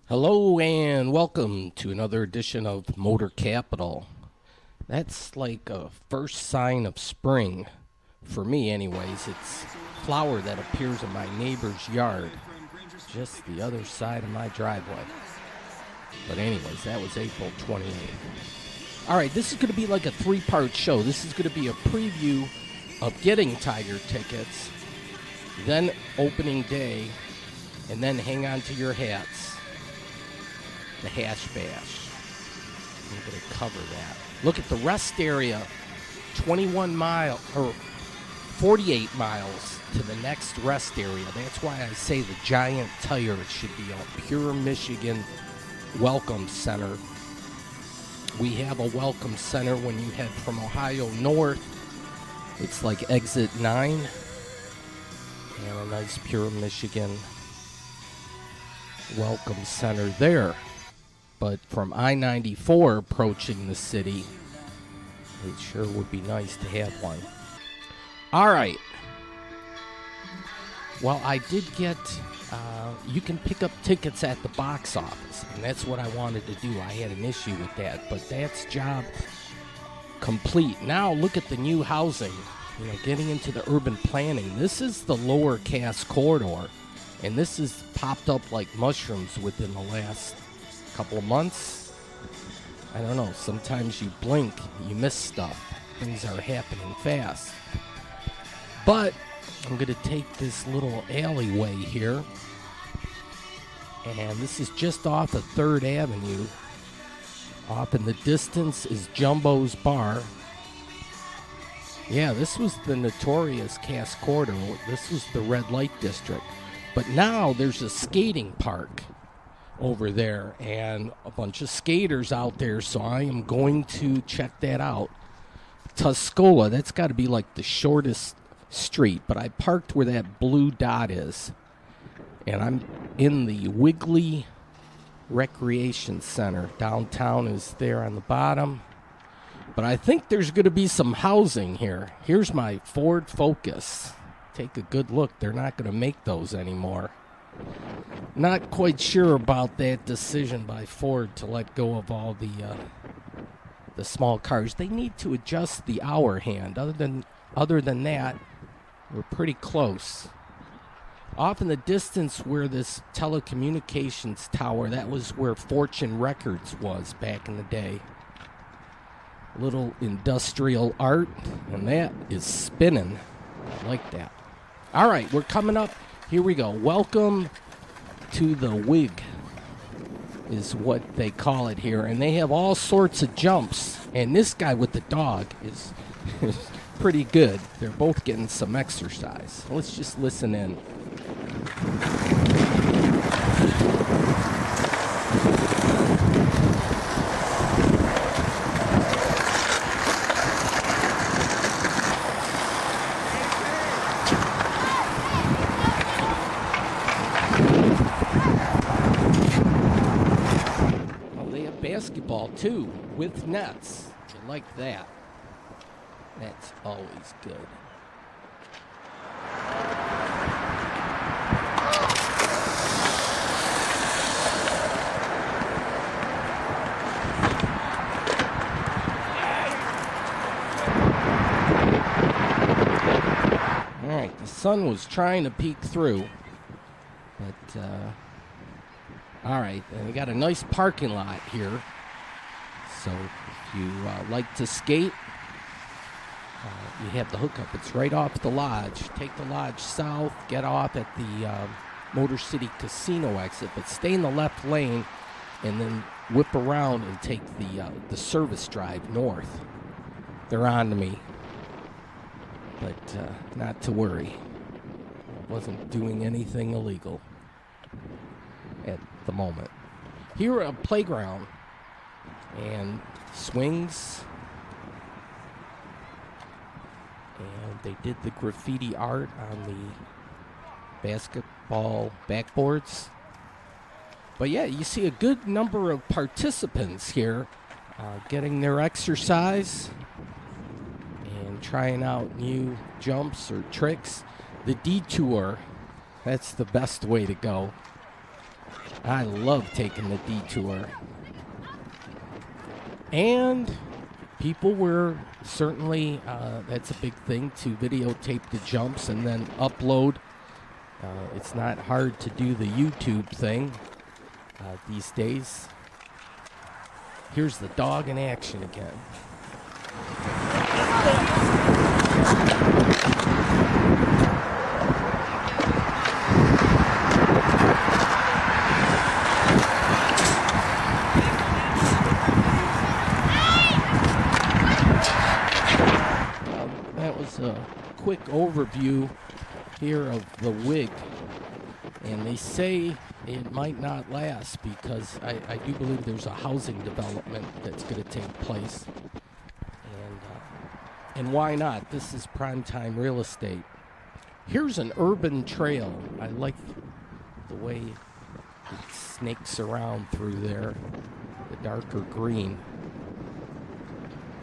Hello and welcome to another edition of Motor Capital. That's like a first sign of spring. For me, anyways. It's flower that appears in my neighbor's yard, just the other side of my driveway. But anyways, that was April 28th. All right, this is going to be like a three-part show. This is going to be a preview of getting Tiger tickets, then opening day, and then hang on to your hats. The Hash Bash. I'm going to cover that. Look at the rest area, 48 miles to the next rest area. That's why I say the giant tire should be a pure Michigan welcome center. We have a welcome center when you head from Ohio north. It's like exit 9. And a nice pure Michigan welcome center there. But from I-94 approaching the city, it sure would be nice to have one. All right. Well, I did get, you can pick up tickets at the box office, and that's what I wanted to do. I had an issue with that, but that's job complete. Now look at the new housing, getting into the urban planning. This is the Lower Cass Corridor, and this has popped up like mushrooms within the last couple of months. I don't know, sometimes you blink, you miss stuff. Things are happening fast. But I'm going to take this little alleyway here, and this is just off of 3rd Avenue. Off in the distance is Jumbo's Bar. Yeah, this was the notorious Cass Corridor. This was the red light district. But now there's a skating park over there and a bunch of skaters out there, so I am going to check that out. Tuscola, that's got to be like the shortest street, but I parked where that blue dot is, and I'm in the Wiggly Recreation Center. Downtown is there on the bottom, but I think there's going to be some housing here. Here's my Ford Focus. Take a good look. They're not going to make those anymore. Not quite sure about that decision by Ford to let go of all the small cars. They need to adjust the hour hand. Other than that, we're pretty close. Off in the distance where this telecommunications tower, that was where Fortune Records was back in the day. Little industrial art, and that is spinning. I like that. All right, we're coming up. Here we go. Welcome to the Wig is what they call it here. And they have all sorts of jumps. And this guy with the dog is pretty good. They're both getting some exercise. Let's just listen in. Basketball too, with nets. You like that? That's always good. All right, the sun was trying to peek through, but all right, and we got a nice parking lot here. So if you like to skate, you have the hookup. It's right off the lodge. Take the lodge south, get off at the Motor City Casino exit, but stay in the left lane and then whip around and take the service drive north. They're on to me, but not to worry. I wasn't doing anything illegal at the moment. Here a playground and swings, and they did the graffiti art on the basketball backboards. But yeah, you see a good number of participants here getting their exercise and trying out new jumps or tricks. The detour, that's the best way to go. I love taking the detour. And people were certainly, that's a big thing, to videotape the jumps and then upload. It's not hard to do the YouTube thing these days. Here's the dog in action again. That was a quick overview here of the WIG, and they say it might not last because I do believe there's a housing development that's going to take place, and why not? This is primetime real estate. Here's an urban trail. I like the way it snakes around through there, the darker green.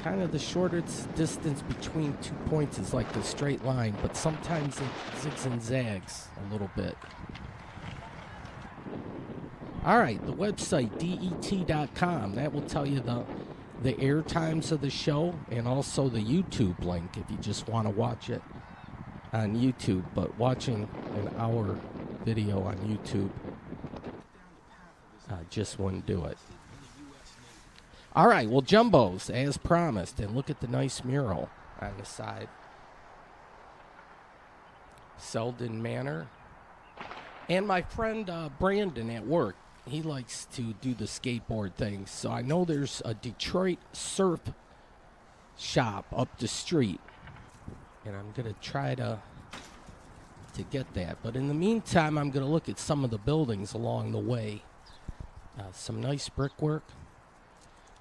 Kind of the shortest distance between 2 points is like a straight line, but sometimes it zigs and zags a little bit. All right, the website, det.com, that will tell you the air times of the show and also the YouTube link if you just want to watch it on YouTube. But watching an hour video on YouTube just wouldn't do it. All right, well, Jumbos, as promised, and look at the nice mural on the side. Selden Manor. And my friend Brandon at work, he likes to do the skateboard thing. So I know there's a Detroit surf shop up the street. And I'm going to try to get that. But in the meantime, I'm going to look at some of the buildings along the way. Some nice brickwork.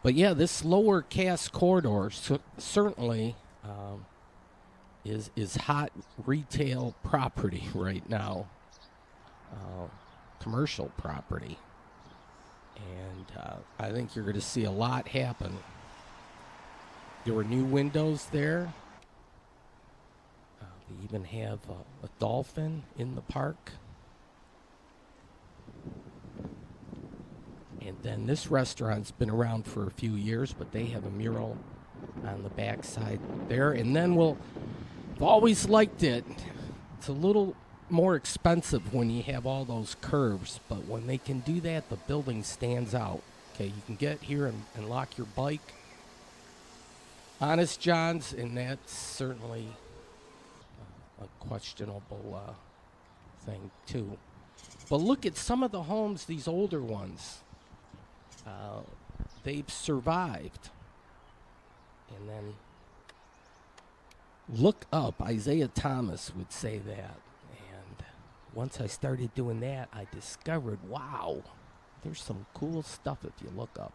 But yeah, this lower Cass corridor certainly is hot retail property right now, commercial property, and I think you're going to see a lot happen. There were new windows there. They even have a dolphin in the park. And then this restaurant's been around for a few years, but they have a mural on the backside there. And then I've always liked it. It's a little more expensive when you have all those curves, but when they can do that, the building stands out. Okay, you can get here and lock your bike. Honest John's, and that's certainly a questionable thing too. But look at some of the homes, these older ones. They've survived. And then look up. Isaiah Thomas would say that. And once I started doing that, I discovered, wow, there's some cool stuff if you look up.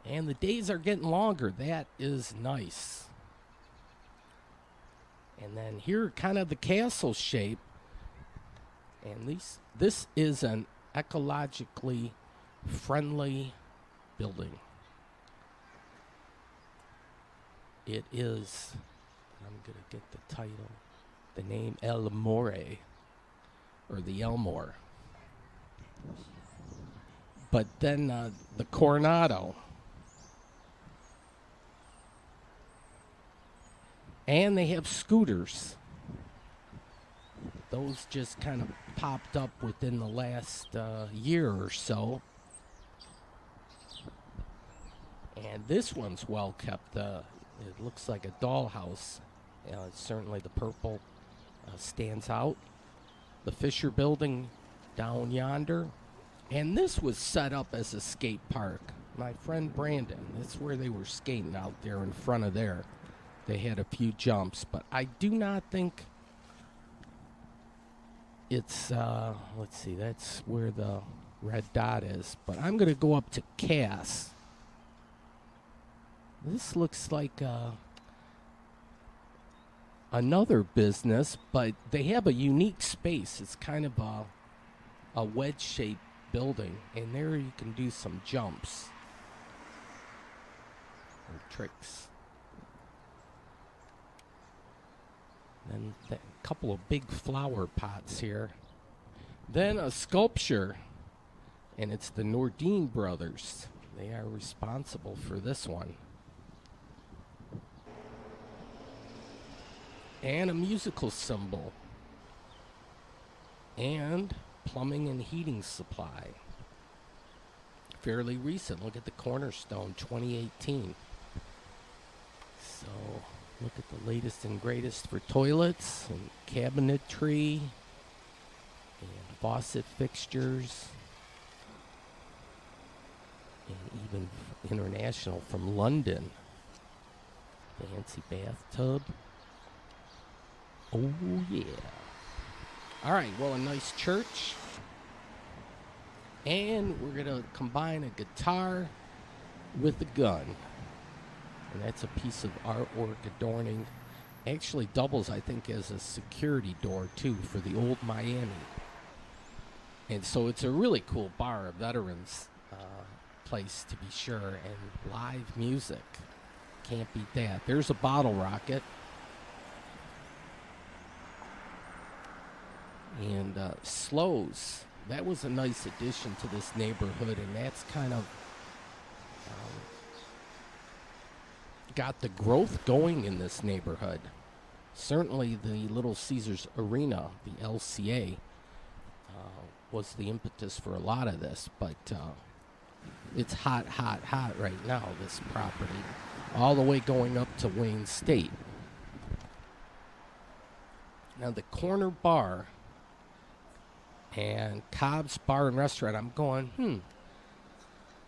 And the days are getting longer. That is nice. And then here, kind of the castle shape. And this is an ecologically friendly building. It is, I'm going to get the title, the name El More, or the Elmore. But then the Coronado. And they have scooters. Those just kind of popped up within the last year or so. And this one's well kept. It looks like a dollhouse. Certainly the purple stands out. The Fisher Building down yonder. And this was set up as a skate park. My friend Brandon, that's where they were skating out there in front of there. They had a few jumps, but I do not think it's, let's see, that's where the red dot is. But I'm going to go up to Cass. This looks like another business, but they have a unique space. It's kind of a wedge-shaped building, and there you can do some jumps or tricks. And a couple of big flower pots here. Then a sculpture, and it's the Nordine brothers. They are responsible for this one. And a musical symbol. And plumbing and heating supply. Fairly recent. Look at the cornerstone, 2018. So, look at the latest and greatest for toilets and cabinetry and faucet fixtures. And even international from London. Fancy bathtub. Oh, yeah. All right, well, a nice church. And we're going to combine a guitar with a gun. And that's a piece of artwork adorning. Actually doubles, I think, as a security door, too, for the old Miami. And so it's a really cool bar, a veterans place to be sure. And live music. Can't beat that. There's a bottle rocket. And Slows. That was a nice addition to this neighborhood, and that's kind of got the growth going in this neighborhood. Certainly the Little Caesars Arena, the LCA, was the impetus for a lot of this, but it's hot right now, this property, all the way going up to Wayne State. Now the corner bar and Cobb's Bar and Restaurant, I'm going,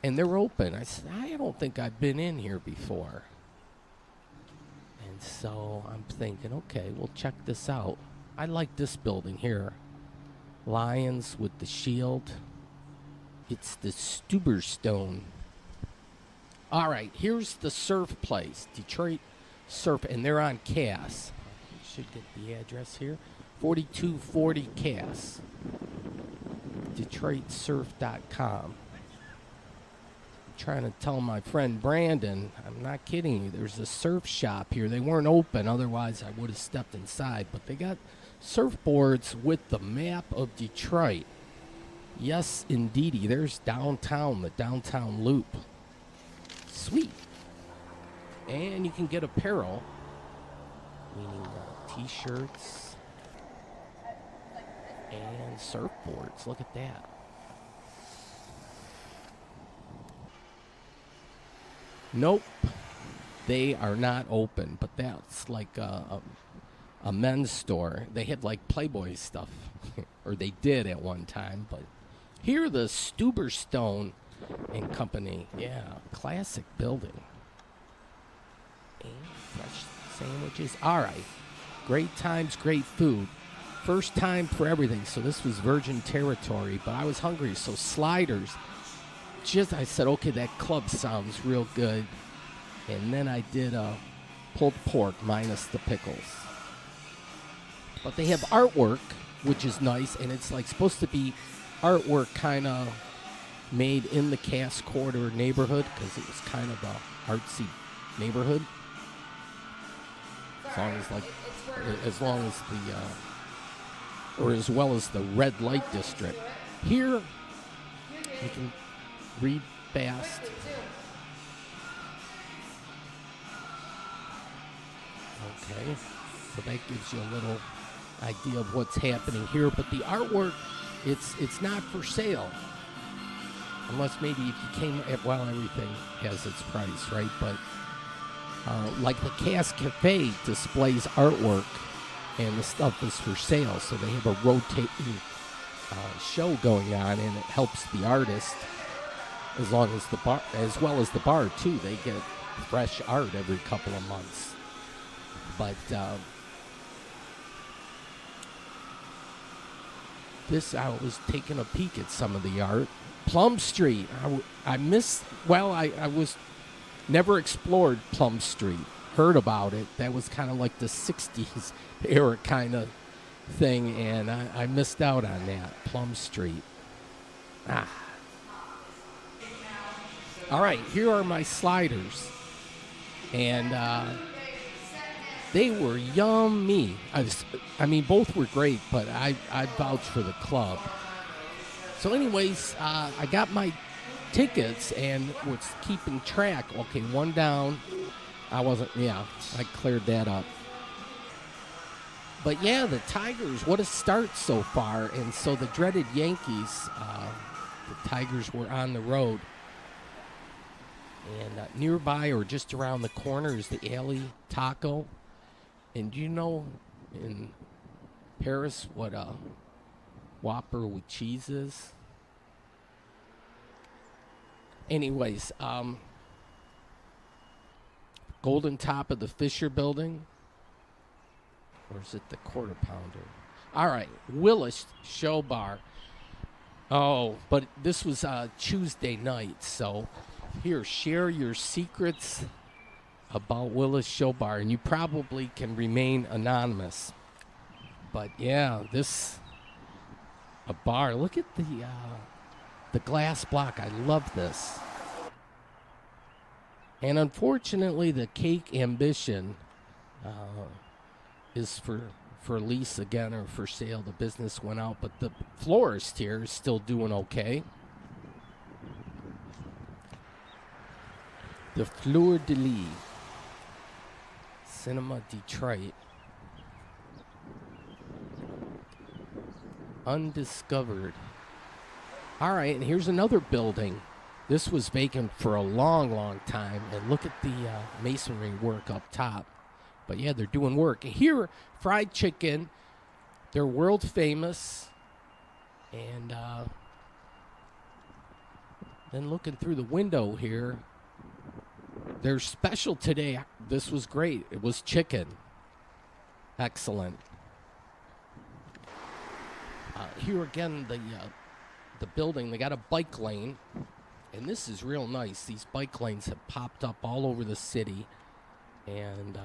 and they're open. I said, I don't think I've been in here before. And so I'm thinking, okay, we'll check this out. I like this building here. Lions with the shield. It's the Stuberstone. All right, here's the surf place, Detroit Surf, and they're on Cass. Should get the address here. 4240 Cass. DetroitSurf.com. Trying to tell my friend Brandon, I'm not kidding you, there's a surf shop here. They weren't open, otherwise I would have stepped inside, but they got surfboards with the map of Detroit. Yes, indeedy. There's downtown, the downtown loop. Sweet. And you can get apparel, meaning t-shirts and surfboards. Look at that. Nope, they are not open, but that's like a men's store. They had like Playboy stuff, or they did at one time, but here the Stuberstone and Company. Yeah, classic building. And fresh sandwiches. All right, great times, great food. First time for everything, so this was virgin territory, but I was hungry, so sliders. I said, okay, that club sounds real good. And then I did pulled pork minus the pickles. But they have artwork, which is nice, and it's like supposed to be artwork kind of made in the Cass Corridor neighborhood, because it was kind of a artsy neighborhood. As well as the red light district. Here, you can read fast. Okay, so that gives you a little idea of what's happening here. But the artwork, it's not for sale. Unless maybe if you came everything has its price, right? But like the Cass Cafe displays artwork, and the stuff is for sale. So they have a rotating show going on, and it helps the artist as well as the bar too. They get fresh art every couple of months. But I was taking a peek at some of the art. Plum Street. I was never explored Plum Street. Heard about it. That was kind of like the 60s era kind of thing, and I missed out on that. Plum Street. All right, here are my sliders. And they were yummy. I mean, both were great, but I vouch for the club. So anyways, I got my tickets and was keeping track. Okay, one down. I cleared that up. But yeah, the Tigers, what a start so far. And so the dreaded Yankees, the Tigers were on the road. And nearby or just around the corner is the Alley Taco. And do you know in Paris what a Whopper with cheese is? Anyways, Golden Top of the Fisher Building. Or is it the Quarter Pounder? All right, Willis Show Bar. Oh, but this was Tuesday night, so here, share your secrets about Willis Show Bar, and you probably can remain anonymous. But yeah, a bar. Look at the glass block. I love this. And unfortunately, the Cake Ambition is for lease again or for sale. The business went out, but the florist here is still doing okay. The Fleur de Lis, Cinema Detroit. Undiscovered. All right, and here's another building. This was vacant for a long, long time, and look at the masonry work up top. But yeah, they're doing work. Here, Fried Chicken, they're world famous. And then looking through the window here, their special today, this was great. It was chicken. Excellent. Here again, the building, they got a bike lane. And this is real nice. These bike lanes have popped up all over the city. And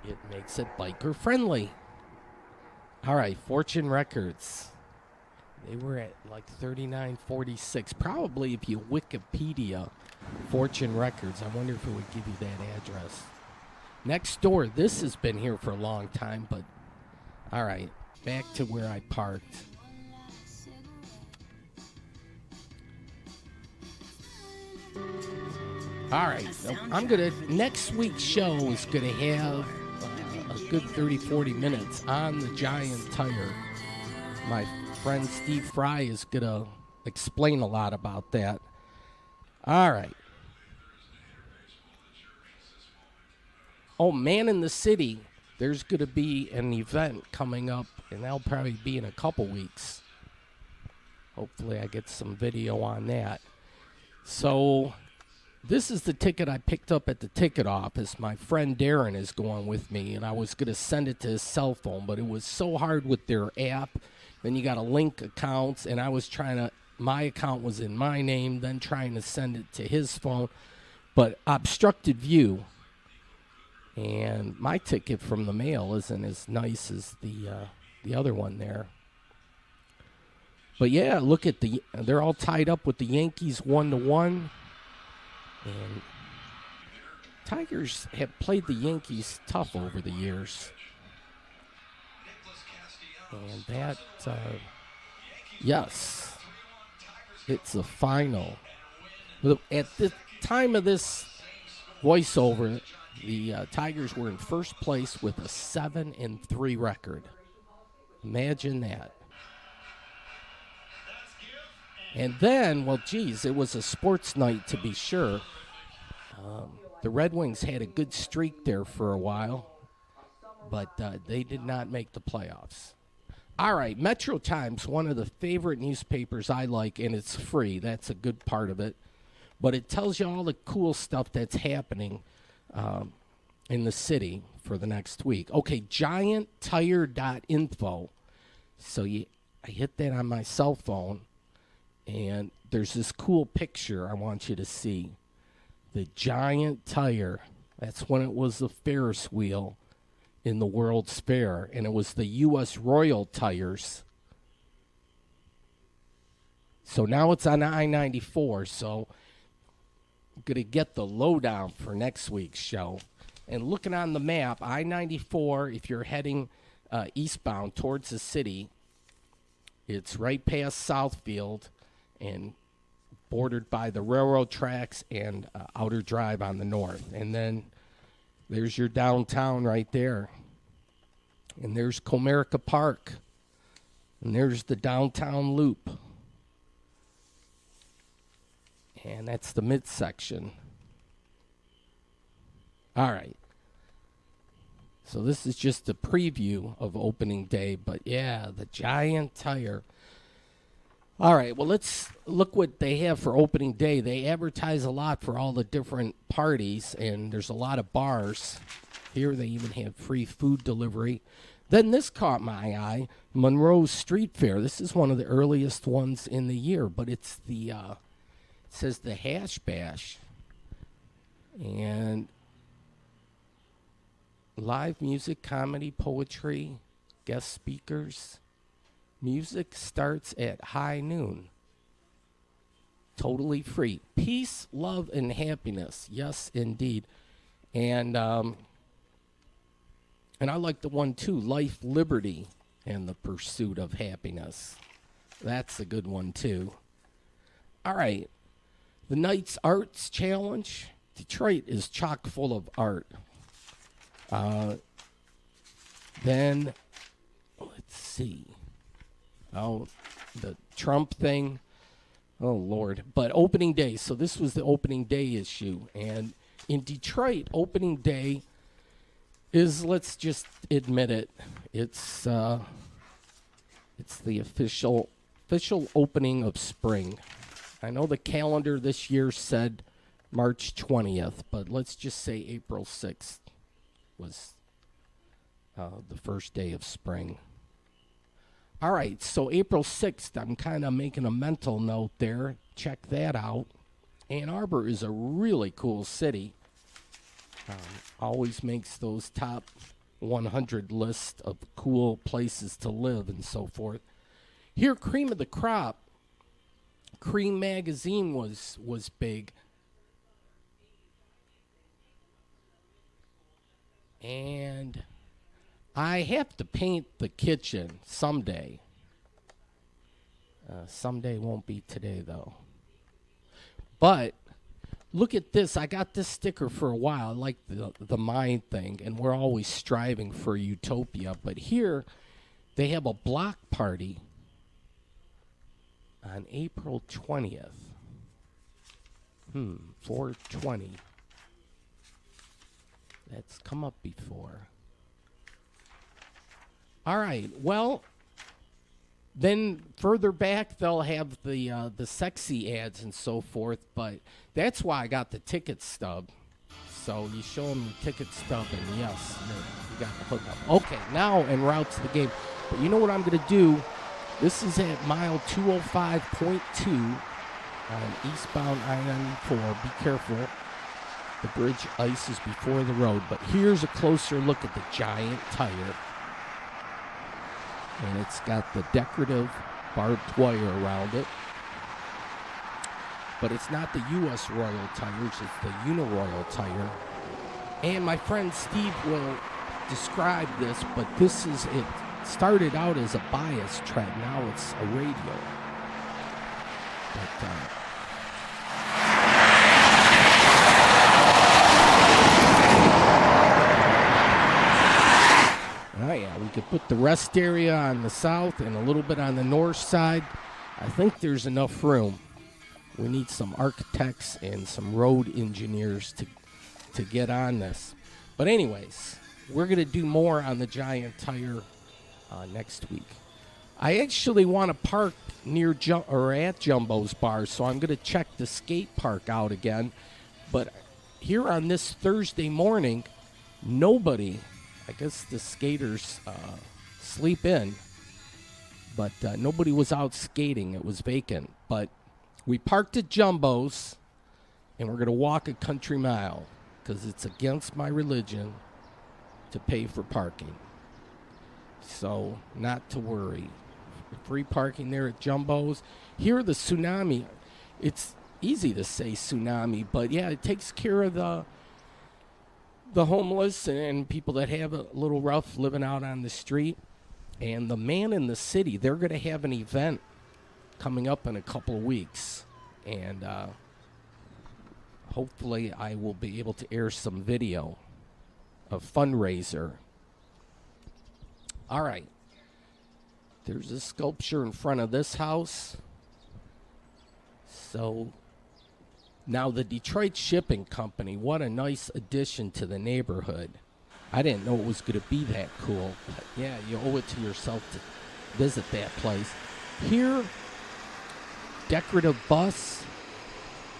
it makes it biker friendly. All right, Fortune Records. They were at like 3946. Probably if you Wikipedia Fortune Records, I wonder if it would give you that address. Next door, this has been here for a long time, but all right, back to where I parked. All right, next week's show is gonna have a good 30-40 minutes on the Giant Tire. My friend Steve Fry is gonna explain a lot about that. All right. Oh, Man in the City, there's gonna be an event coming up, and that'll probably be in a couple weeks. Hopefully I get some video on that. So this is the ticket I picked up at the ticket office. My friend Darren is going with me, and I was going to send it to his cell phone, but it was so hard with their app. Then you got to link accounts, and I was my account was in my name, then trying to send it to his phone. But obstructed view, and my ticket from the mail isn't as nice as the other one there. But yeah, look at they're all tied up with the Yankees 1-1. And Tigers have played the Yankees tough over the years. And that, yes, it's a final. At the time of this voiceover, the Tigers were in first place with a 7-3 record. Imagine that. And then, well, geez, it was a sports night to be sure. The Red Wings had a good streak there for a while, but they did not make the playoffs. All right, Metro Times, one of the favorite newspapers I like, and it's free. That's a good part of it. But it tells you all the cool stuff that's happening in the city for the next week. Okay, gianttire.info. So I hit that on my cell phone. And there's this cool picture I want you to see. The Giant Tire. That's when it was the Ferris wheel in the World's Fair. And it was the U.S. Royal Tires. So now it's on I-94. So I'm going to get the lowdown for next week's show. And looking on the map, I-94, if you're heading eastbound towards the city, it's right past Southfield. and bordered by the railroad tracks and Outer Drive on the north. And then there's your downtown right there. And there's Comerica Park. And there's the downtown loop. And that's the midsection. All right. So this is just a preview of opening day. But yeah, the Giant Tire. All right, well, let's look what they have for opening day. They advertise a lot for all the different parties, and there's a lot of bars. Here they even have free food delivery. Then this caught my eye, Monroe's Street Fair. This is one of the earliest ones in the year, but it's the, it says the Hash Bash. And live music, comedy, poetry, guest speakers. Music starts at high noon. Totally free. Peace, love, and happiness. Yes, indeed. And I like the one, too. Life, liberty, and the pursuit of happiness. That's a good one, too. All right. The Night's Arts Challenge. Detroit is chock full of art. Then, let's see. Oh, the Trump thing. Oh, Lord. But opening day. So this was the opening day issue. And in Detroit, opening day is, let's just admit it, it's the official opening of spring. I know the calendar this year said March 20th, but let's just say April 6th was the first day of spring. All right, so April 6th, I'm kind of making a mental note there. Check that out. Ann Arbor is a really cool city. Always makes those top 100 lists of cool places to live and so forth. Here, Cream of the Crop. Cream magazine was big. And I have to paint the kitchen someday. Someday won't be today, though. But look at this. I got this sticker for a while. I like the mind thing, and we're always striving for utopia. But here, they have a block party on April 20th. 420. That's come up before. All right, well, then further back they'll have the sexy ads and so forth, but that's why I got the ticket stub. So you show them the ticket stub, and yes, you got the hookup. Okay, now en route to the game. But you know what I'm going to do? This is at mile 205.2 on eastbound I-94. Be careful. The bridge ices before the road. But here's a closer look at the Giant Tire. And it's got the decorative barbed wire around it. But it's not the U.S. Royal Tires, it's the Uniroyal Tire. And my friend Steve will describe this, but this is, it started out as a bias tread, now it's a radial. But, oh yeah, we could put the rest area on the south and a little bit on the north side. I think there's enough room. We need some architects and some road engineers to get on this. But anyways, we're going to do more on the Giant Tire next week. I actually want to park near at Jumbo's Bar, so I'm going to check the skate park out again. But here on this Thursday morning, nobody, I guess the skaters sleep in, but nobody was out skating. It was vacant. But we parked at Jumbo's, and we're going to walk a country mile because it's against my religion to pay for parking. So not to worry. Free parking there at Jumbo's. Here, the Tsunami, it's easy to say Tsunami, but yeah, it takes care of the homeless and people that have a little rough living out on the street. And the Man in the City, they're going to have an event coming up in a couple of weeks. And hopefully I will be able to air some video of fundraiser. All right. There's a sculpture in front of this house. So now the Detroit Shipping Company, what a nice addition to the neighborhood. I didn't know it was going to be that cool. But yeah, you owe it to yourself to visit that place. Here, decorative bus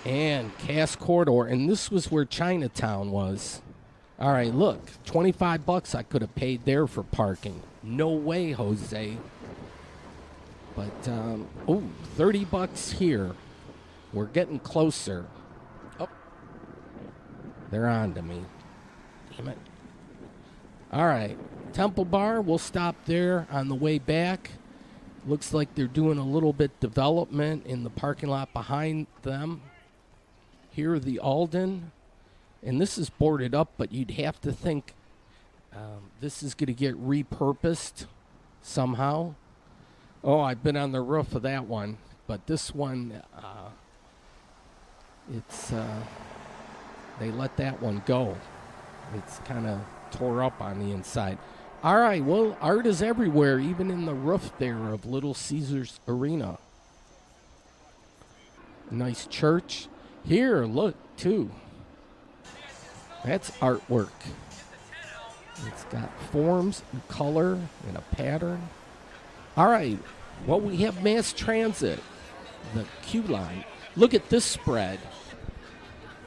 and Cass Corridor. And this was where Chinatown was. All right, look, $25 I could have paid there for parking. No way, Jose. But, $30 here. We're getting closer. Oh, they're on to me. Damn it. All right, Temple Bar, we'll stop there on the way back. Looks like they're doing a little bit development in the parking lot behind them. Here, the Alden. And this is boarded up, but you'd have to think this is going to get repurposed somehow. Oh, I've been on the roof of that one. But this one, they let that one go. It's kind of tore up on the inside. All right, well, art is everywhere, even in the roof there of Little Caesars Arena. Nice church. Here, look, too. That's artwork. It's got forms and color and a pattern. All right, well, we have mass transit, the Q line. Look at this spread.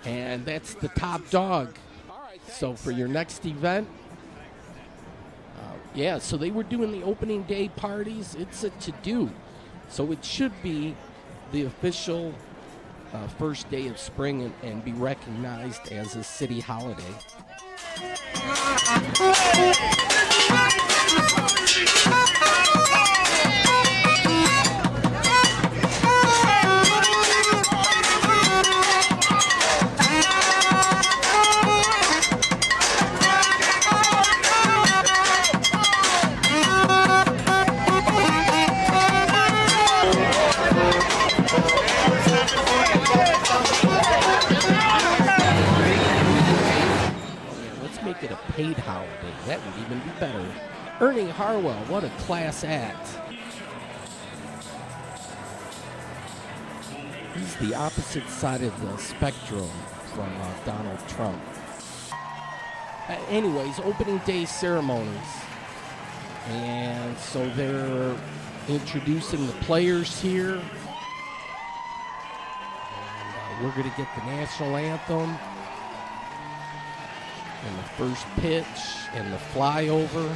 And that's the top dog. So for your next event, so they were doing the opening day parties. It's a to-do. So it should be the official first day of spring and be recognized as a city holiday. Make it a paid holiday. That would even be better. Ernie Harwell, what a class act. He's the opposite side of the spectrum from Donald Trump. Anyways, opening day ceremonies. And so they're introducing the players here. And we're going to get the national anthem. And the first pitch and the flyover.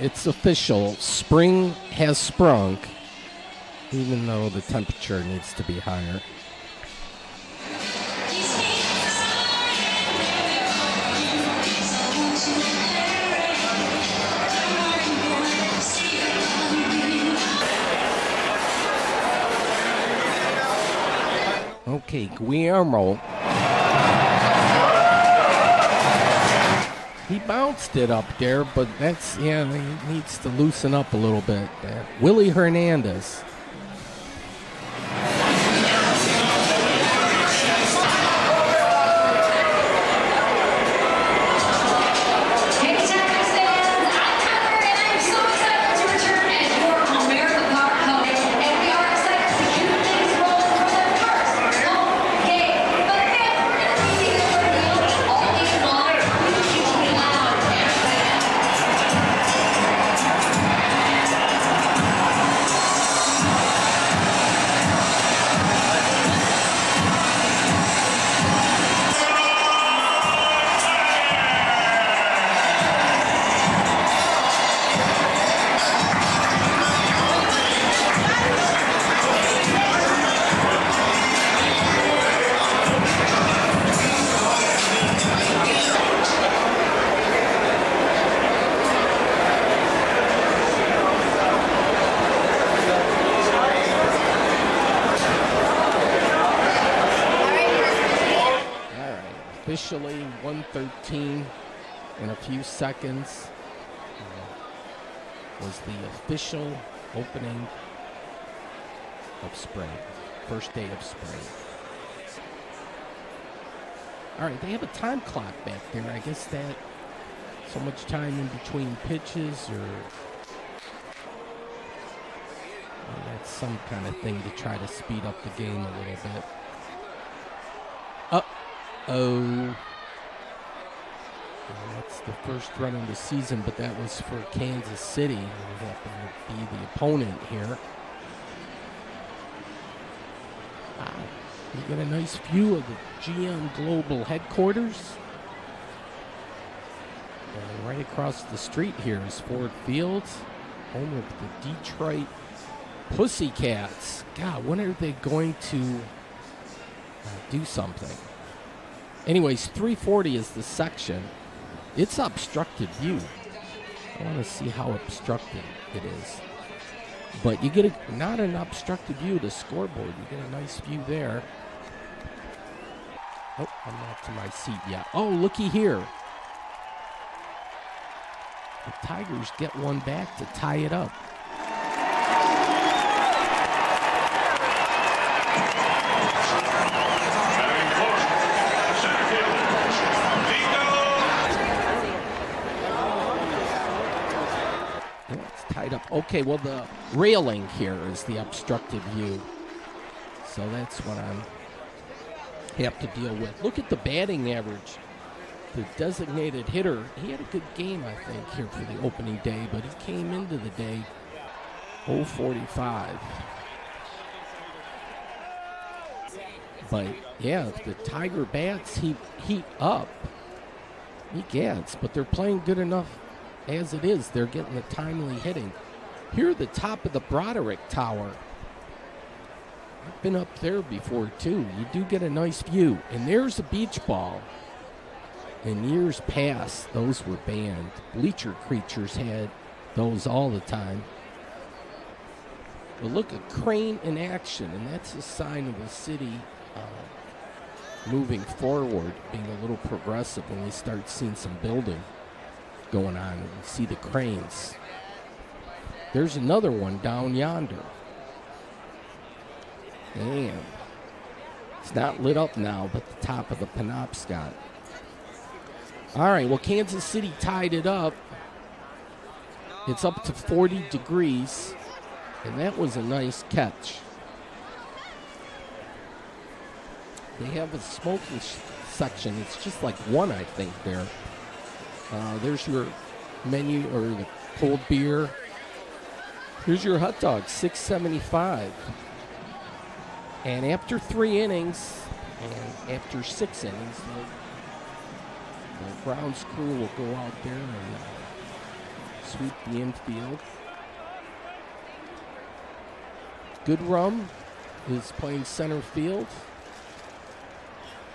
it's official. Spring has sprung, even though the temperature needs to be higher. Okay, Guillermo. He bounced it up there, but he needs to loosen up a little bit. Willie Hernandez. Officially 1:13 in a few seconds was the official opening of spring, first day of spring. All right, they have a time clock back there. I guess that so much time in between pitches, or that's some kind of thing to try to speed up the game a little bit. Oh, that's the first run of the season, but that was for Kansas City, who happened to be the opponent here. Wow, you get a nice view of the GM Global headquarters. And right across the street here is Ford Field, home of the Detroit Pussycats. God, when are they going to do something? Anyways, 340 is the section. It's obstructed view. I want to see how obstructed it is. But you get not an obstructed view of the scoreboard. You get a nice view there. Oh, I'm not to my seat yet. Oh, looky here. The Tigers get one back to tie it up. Up. Okay, well, the railing here is the obstructed view. So that's what I have to deal with. Look at the batting average. The designated hitter, he had a good game, I think, here for the opening day, but he came into the day 0-45. But, yeah, if the Tiger bats heat up, he gets, but they're playing good enough as it is. They're getting the timely hitting. Here at the top of the Broderick Tower. I've been up there before, too. You do get a nice view. And there's a beach ball. In years past, those were banned. Bleacher Creatures had those all the time. But look, a crane in action, and that's a sign of the city moving forward, being a little progressive when we start seeing some building going on, and we see the cranes. There's another one down yonder. And it's not lit up now, but the top of the Penobscot. All right, well, Kansas City tied it up. It's up to 40 degrees, and that was a nice catch. They have a smoking section. It's just like one, I think, there. There's your menu, or the cold beer. Here's your hot dog, $6.75. And after 3 innings, and after 6 innings, the grounds crew will go out there and sweep the infield. Goodrum is playing center field.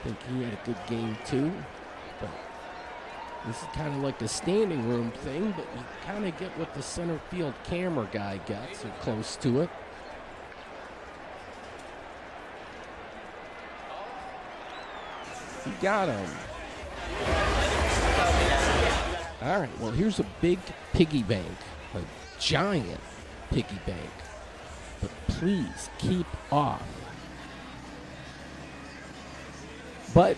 I think he had a good game too. But this is kind of like a standing room thing, but you kind of get what the center field camera guy gets, or close to it. He got him. All right, well, here's a big piggy bank, a giant piggy bank. But please keep off. But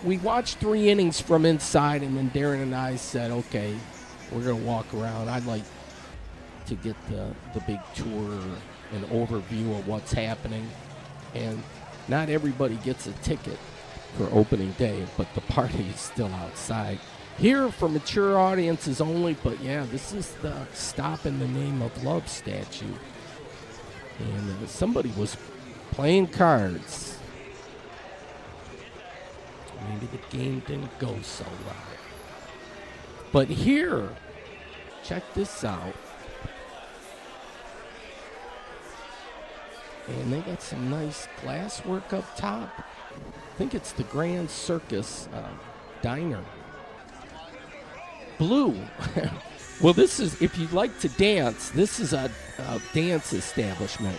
we watched 3 innings from inside, and then Darren and I said, okay, we're going to walk around. I'd like to get the big tour, an overview of what's happening. And not everybody gets a ticket for opening day, but the party is still outside. Here for mature audiences only, but yeah, this is the Stop in the Name of Love statue. And somebody was playing cards. Maybe the game didn't go so well. But here, check this out. And they got some nice glass work up top. I think it's the Grand Circus Diner. Blue. Well, this is, if you like to dance, this is a dance establishment.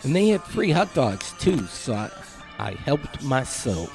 And they had free hot dogs too, so I helped myself.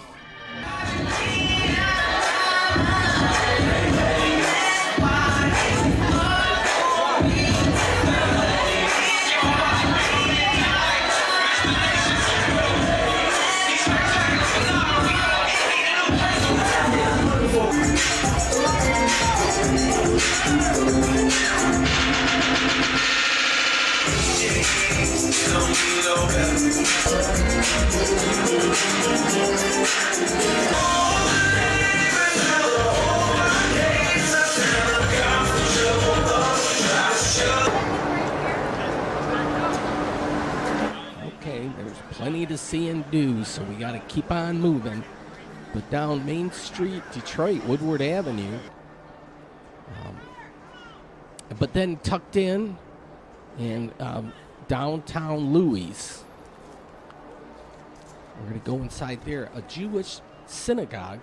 Okay, there's plenty to see and do, so we got to keep on moving. But down Main Street, Detroit, Woodward Avenue. But then tucked in downtown Louis. We're going to go inside there. A Jewish synagogue.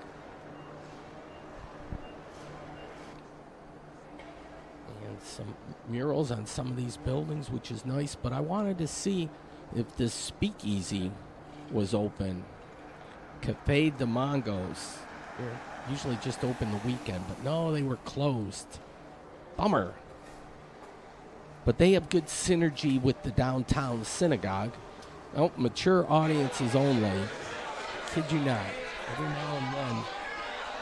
And some murals on some of these buildings, which is nice. But I wanted to see if this speakeasy was open. Cafe de Mongos. They're usually just open the weekend, but no, they were closed. Bummer. But they have good synergy with the downtown synagogue. Oh, mature audiences only. Kid you not. Every now and then,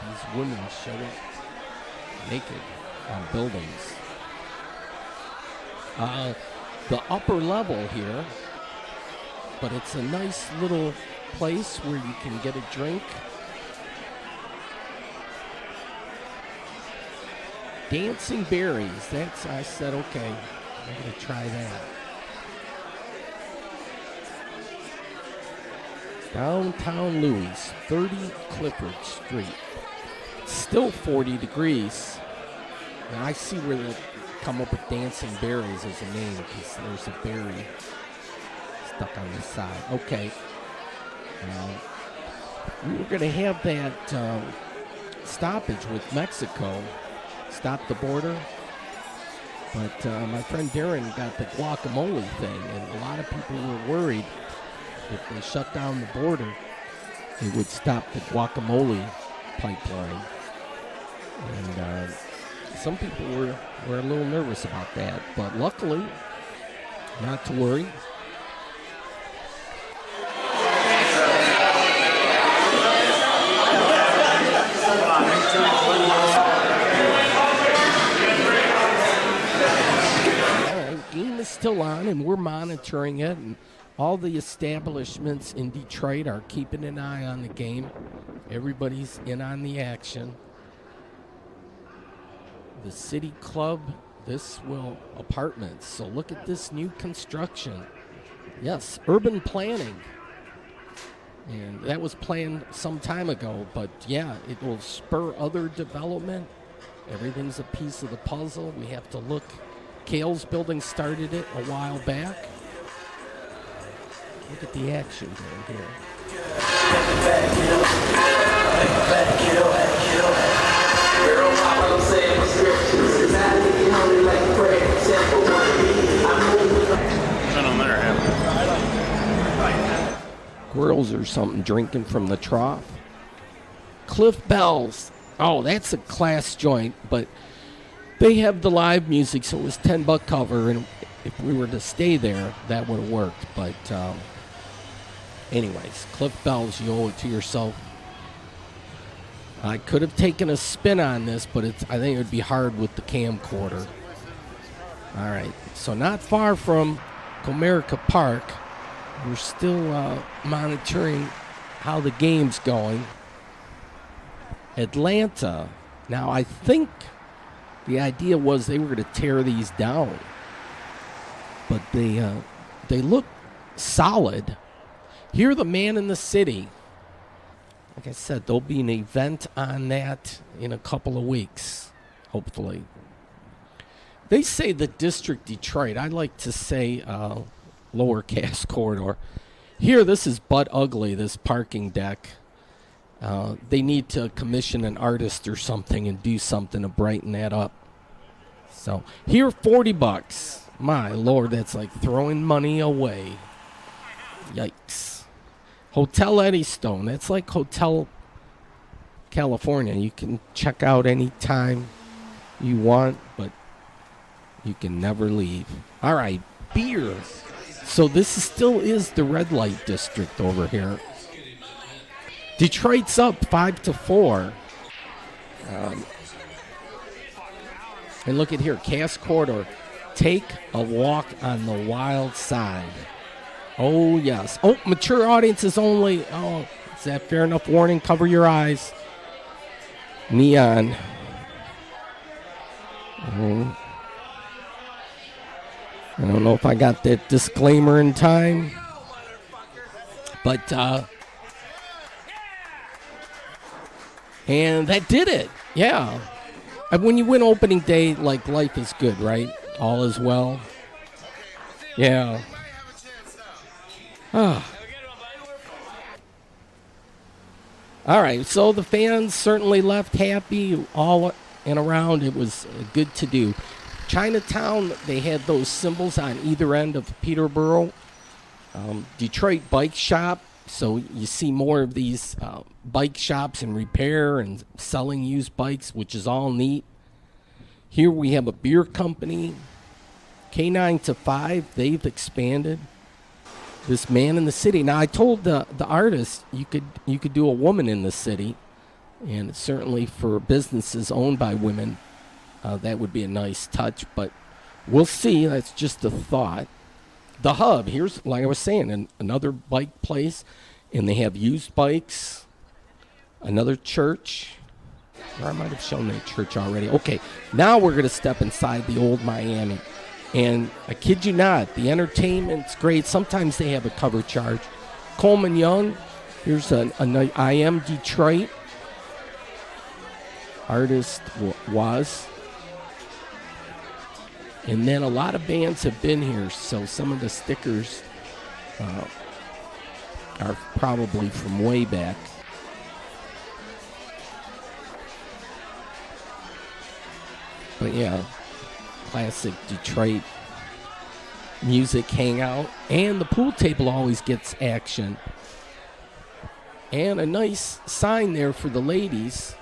these women show up naked on buildings. The upper level here, but it's a nice little place where you can get a drink. Dancing Berries. I said, okay, I'm going to try that. Downtown Louis, 30 Clifford Street. Still 40 degrees. And I see where they come up with Dancing Berries as a name, because there's a berry stuck on the side. Okay. We were going to have that stoppage with Mexico. Stop the border. But my friend Darren got the guacamole thing, and a lot of people were worried if they shut down the border, it would stop the guacamole pipeline. And some people were a little nervous about that, but luckily, not to worry. Game is still on, and we're monitoring it, and All the establishments in Detroit are keeping an eye on the game. Everybody's in on the action. The City Club, apartments. So look at this new construction. Yes, urban planning. And that was planned some time ago, but yeah, it will spur other development. Everything's a piece of the puzzle. We have to look. Kale's building started it a while back. Look at the action going here. Squirrels or something drinking from the trough. Cliff Bells. Oh, that's a class joint, but they have the live music, so it was $10 cover, and if we were to stay there, that would have worked. But anyways, Cliff Bells, you owe it to yourself. I could have taken a spin on this, but I think it would be hard with the camcorder. All right, so not far from Comerica Park. We're still monitoring how the game's going. Atlanta. Now, I think the idea was they were going to tear these down, but they look solid. Here, the Man in the City. Like I said, there'll be an event on that in a couple of weeks, hopefully. They say the District Detroit. I like to say Lower Cass Corridor. Here, this is butt ugly, this parking deck. They need to commission an artist or something and do something to brighten that up. So, here, $40. My Lord, that's like throwing money away. Yikes. Hotel Eddystone. That's like Hotel California. You can check out anytime you want, but you can never leave. All right, beer. So this still is the red light district over here. Detroit's up 5-4. And look at here, Cass Corridor. Take a walk on the wild side. Oh, yes. Oh, mature audiences only. Oh, is that fair enough warning? Cover your eyes. Neon. I don't know if I got that disclaimer in time. But, and that did it. Yeah. And when you win opening day, like, life is good, right? All is well. Yeah. Ah. All right, so the fans certainly left happy all and around. It was good to do. Chinatown, they had those symbols on either end of Peterborough. Detroit Bike Shop, so you see more of these bike shops and repair and selling used bikes, which is all neat. Here we have a beer company, K9 to 5. They've expanded. This Man in the City. Now, I told the artist you could do a Woman in the City, and certainly for businesses owned by women, that would be a nice touch, but we'll see. That's just a thought. The Hub, here's, like I was saying, another bike place, and they have used bikes. Another church. Or I might have shown that church already. Okay, now we're going to step inside the old Miami. And I kid you not, the entertainment's great. Sometimes they have a cover charge. Coleman Young, here's I Am Detroit. Artist was. And then a lot of bands have been here, so some of the stickers are probably from way back. But yeah, classic Detroit music hangout. And the pool table always gets action. And a nice sign there for the ladies.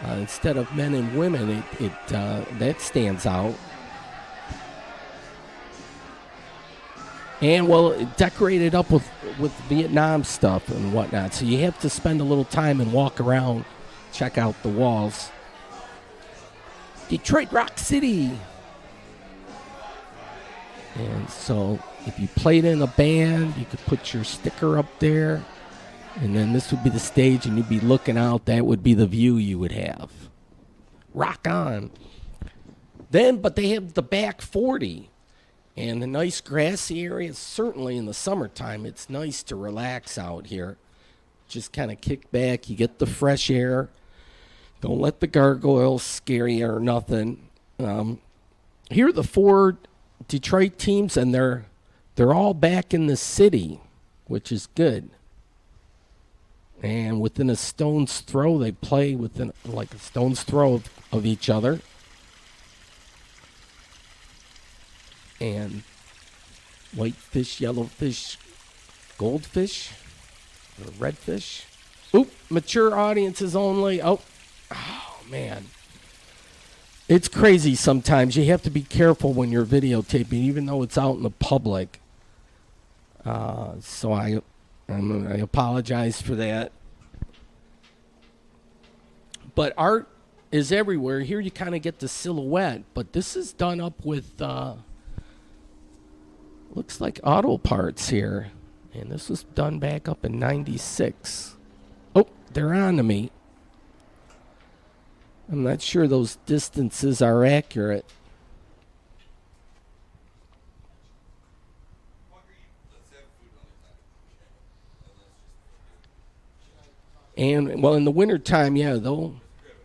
Instead of men and women, it that stands out. And, well, decorated up with Vietnam stuff and whatnot. So you have to spend a little time and walk around, check out the walls. Detroit Rock City. And so If you played in a band, you could put your sticker up there, and then this would be the stage, and you'd be looking out. That would be the view you would have. Rock on. But they have the back 40 and a nice grassy area. Certainly in the summertime, it's nice to relax out here. Just kind of kick back. You get the fresh air. Don't let the gargoyles scare you or nothing. Here are the 4 Detroit teams, and they're all back in the city, which is good. And within a stone's throw, they play within like a stone's throw of each other. And whitefish, yellowfish, goldfish, or redfish. Oop, mature audiences only. Oh, man. It's crazy sometimes. You have to be careful when you're videotaping, even though it's out in the public. So I apologize for that. But art is everywhere. Here you kind of get the silhouette, but this is done up with, looks like auto parts here. And this was done back up in 96. Oh, they're on to me. I'm not sure those distances are accurate. And, well, in the wintertime, yeah, though.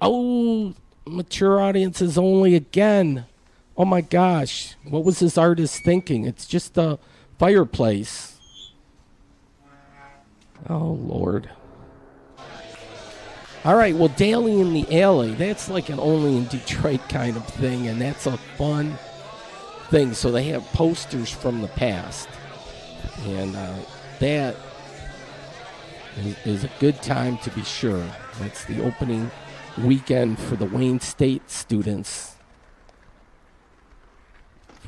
Oh, mature audiences only again. Oh, my gosh. What was this artist thinking? It's just a fireplace. Oh, Lord. All right, well, Daly in the Alley, that's like an only in Detroit kind of thing, and that's a fun thing. So they have posters from the past, and that is a good time to be sure. That's the opening weekend for the Wayne State students.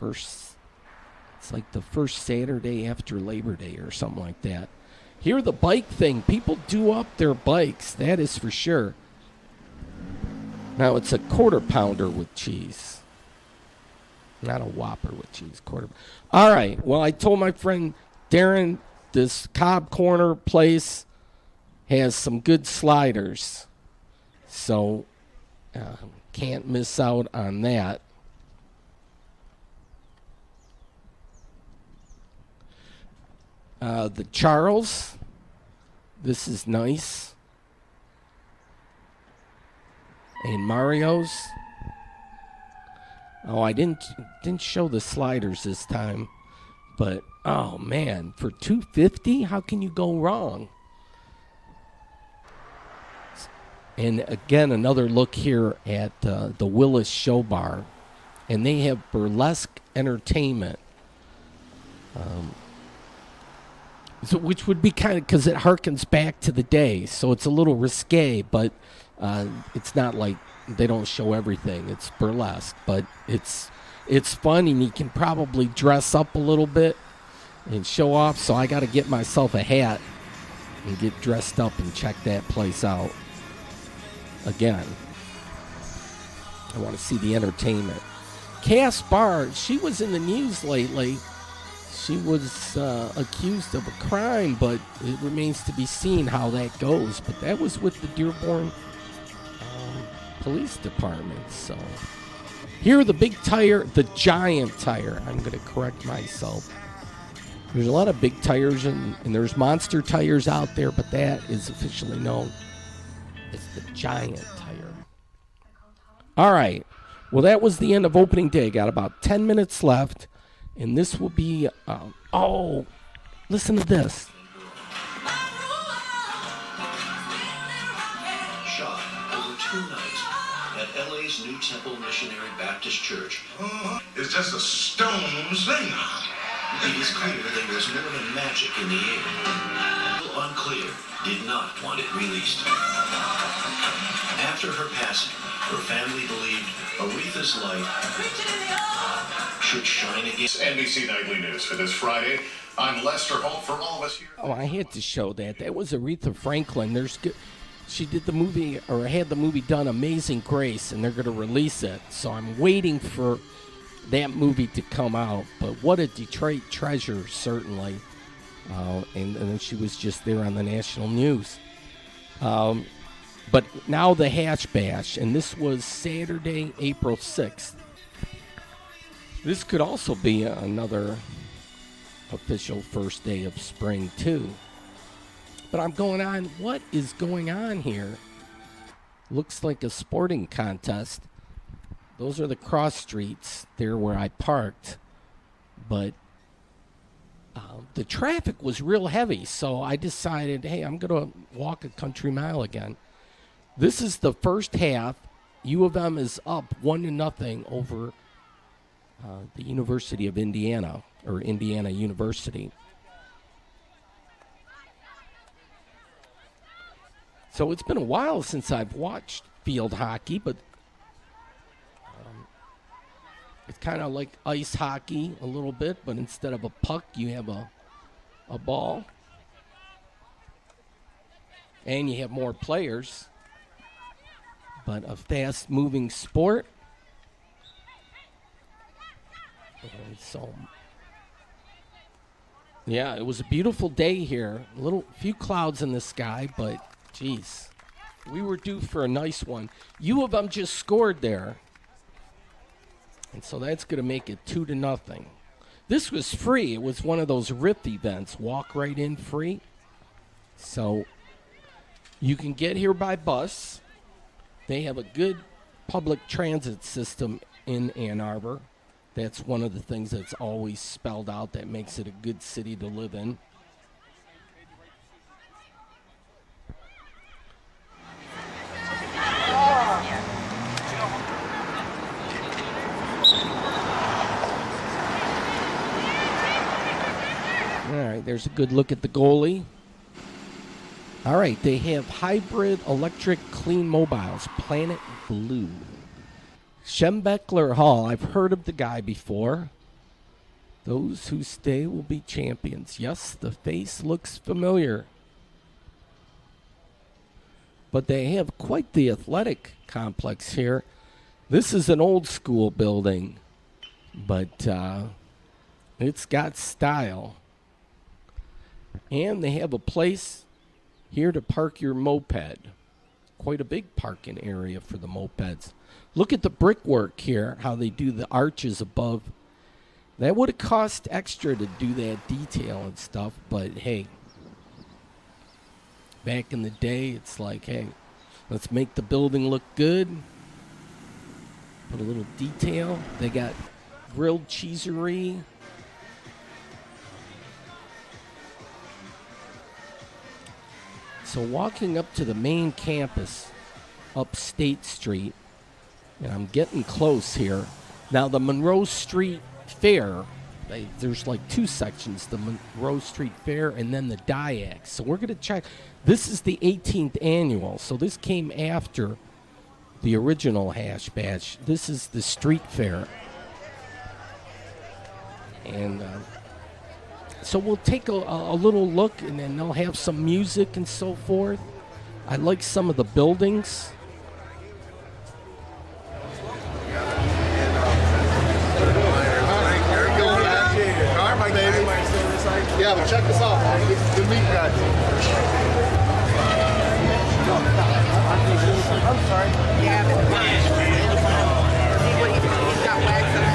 It's like the first Saturday after Labor Day or something like that. Here, the bike thing. People do up their bikes. That is for sure. Now, it's a quarter pounder with cheese. Not a Whopper with cheese. Quarter. All right. Well, I told my friend Darren this Cobb Corner place has some good sliders. So, can't miss out on that. The Charles, this is nice. And Mario's. Oh, I didn't show the sliders this time, but oh man, for $250, how can you go wrong? And again, another look here at the Willis Show Bar, and they have burlesque entertainment. So, which would be kind of, because it harkens back to the day, so it's a little risque, but it's not like they don't show everything. It's burlesque, but it's fun, and you can probably dress up a little bit and show off. So I got to get myself a hat and get dressed up and check that place out again. I want to see the entertainment. Cass Barr, she was in the news lately. She was accused of a crime, but it remains to be seen how that goes. But that was with the Dearborn Police Department. So here, the big tire, the giant tire. I'm going to correct myself. There's a lot of big tires, and there's monster tires out there, but that is officially known as the giant tire. All right. Well, that was the end of opening day. Got about 10 minutes left. And this will be, listen to this. Shot over 2 nights at LA's New Temple Missionary Baptist Church. It's just a stone's thing. It is clear there was more than magic in the air. Still unclear, did not want it released. After her passing, her family believed Aretha's light should shine again. NBC Nightly News for this Friday. I'm Lester Holt for all of us here. Oh, I had to show that. That was Aretha Franklin. She did the movie, or had the movie done, Amazing Grace, and they're going to release it. So I'm waiting for that movie to come out. But what a Detroit treasure, certainly. And then she was just there on the national news. But now the Hash Bash, and this was Saturday, April 6th. This could also be another official first day of spring, too. But I'm going on, what is going on here? Looks like a sporting contest. Those are the cross streets there where I parked. But the traffic was real heavy, so I decided, hey, I'm going to walk a country mile again. This is the first half. U of M is up 1-0 over the University of Indiana, or Indiana University. So it's been a while since I've watched field hockey, but it's kind of like ice hockey a little bit, but instead of a puck, you have a ball. And you have more players. But a fast-moving sport. And so, yeah, it was a beautiful day here. Few clouds in the sky, but, geez, we were due for a nice one. U of M just scored there. And so that's going to make it 2-0. This was free. It was one of those RIF events, walk right in free. So you can get here by bus. They have a good public transit system in Ann Arbor. That's one of the things that's always spelled out that makes it a good city to live in. All right, there's a good look at the goalie. All right, they have hybrid electric clean mobiles, Planet Blue. Schembechler Hall, I've heard of the guy before. Those who stay will be champions. Yes, the face looks familiar. But they have quite the athletic complex here. This is an old school building, but it's got style. And they have a place here to park your moped. Quite a big parking area for the mopeds. Look at the brickwork here, how they do the arches above. That would have cost extra to do that detail and stuff, but hey, back in the day, it's like, hey, let's make the building look good. Put a little detail. They got grilled cheesery. So walking up to the main campus, up State Street, and I'm getting close here. Now the Monroe Street Fair, there's like two sections, the Monroe Street Fair and then the Diax. So we're going to check. This is the 18th annual, so this came after the original Hash Bash. This is the street fair. And so we'll take a little look, and then they'll have some music and so forth. I like some of the buildings. Yeah, but check this out, man. Good meet you guys. I'm sorry. Yeah, but fine. See what he's got wax on it.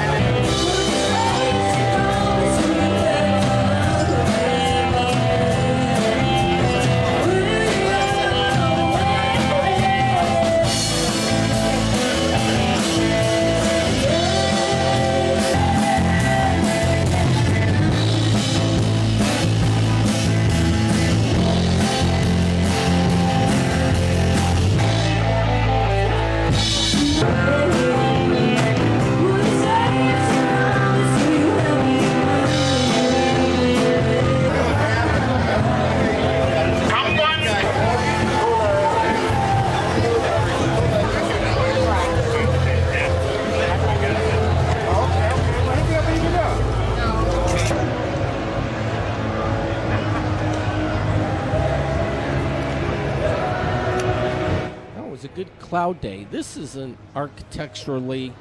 Cloud day. This is an architecturally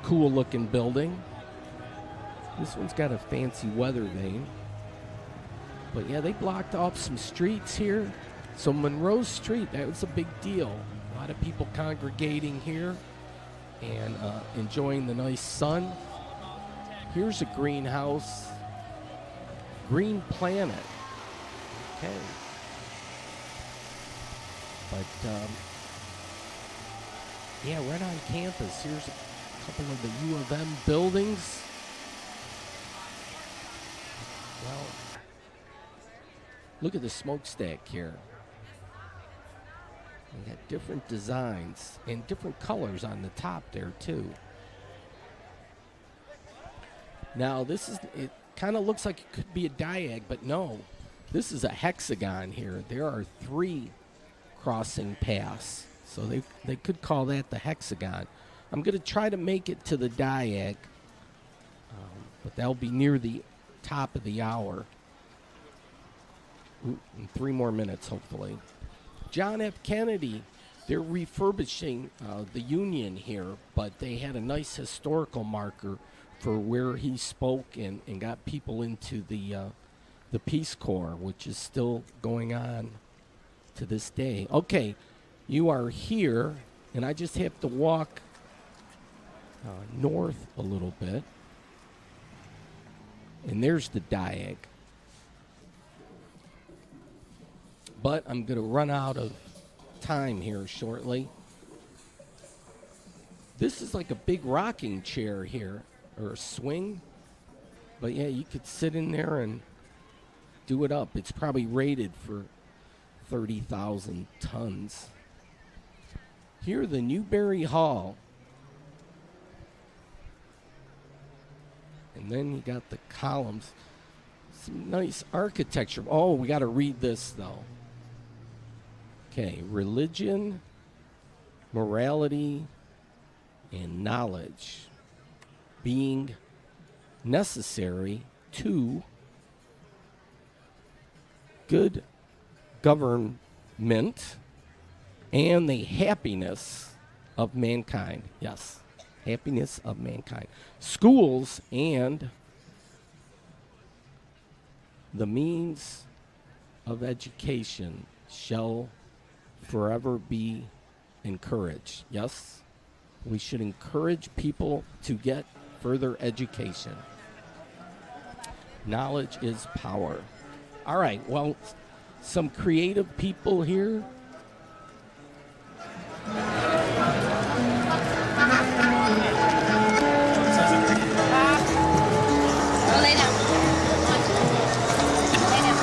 cool looking building. This one's got a fancy weather vane. But yeah, they blocked off some streets here. So Monroe Street, that was a big deal. A lot of people congregating here and enjoying the nice sun. Here's a greenhouse. Green Planet. Okay. But, yeah, right on campus. Here's a couple of the U of M buildings. Well, look at the smokestack here. We got different designs and different colors on the top there, too. Now, this is, it kind of looks like it could be a diag, but no. This is a hexagon here. There are 3 crossing paths. So they could call that the hexagon. I'm going to try to make it to the diag, but that'll be near the top of the hour. Ooh, in 3 more minutes, hopefully. John F. Kennedy, they're refurbishing the Union here, but they had a nice historical marker for where he spoke and got people into the Peace Corps, which is still going on to this day. Okay, you are here, and I just have to walk north a little bit. And there's the diag. But I'm going to run out of time here shortly. This is like a big rocking chair here, or a swing. But yeah, you could sit in there and do it up. It's probably rated for 30,000 tons. Here, the Newberry Hall. And then you got the columns. Some nice architecture. Oh, we got to read this, though. Okay, religion, morality, and knowledge being necessary to good government and the happiness of mankind. Yes, happiness of mankind. Schools and the means of education shall forever be encouraged. Yes, we should encourage people to get further education. Knowledge is power. All right, well, some creative people here. Lay down. Lay down.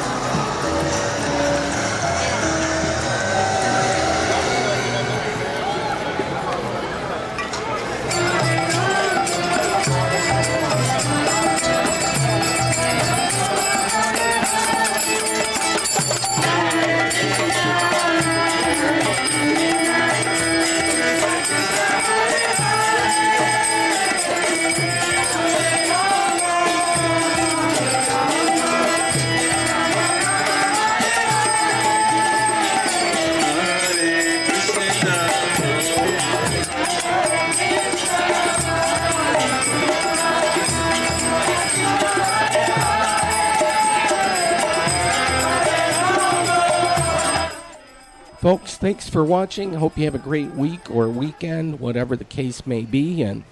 Folks, thanks for watching. Hope you have a great week or weekend, whatever the case may be, and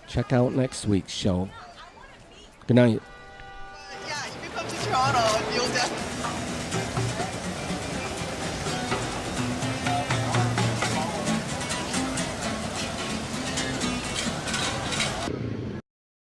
check out next week's show. Good night. Yeah, if you come to Toronto, you'll definitely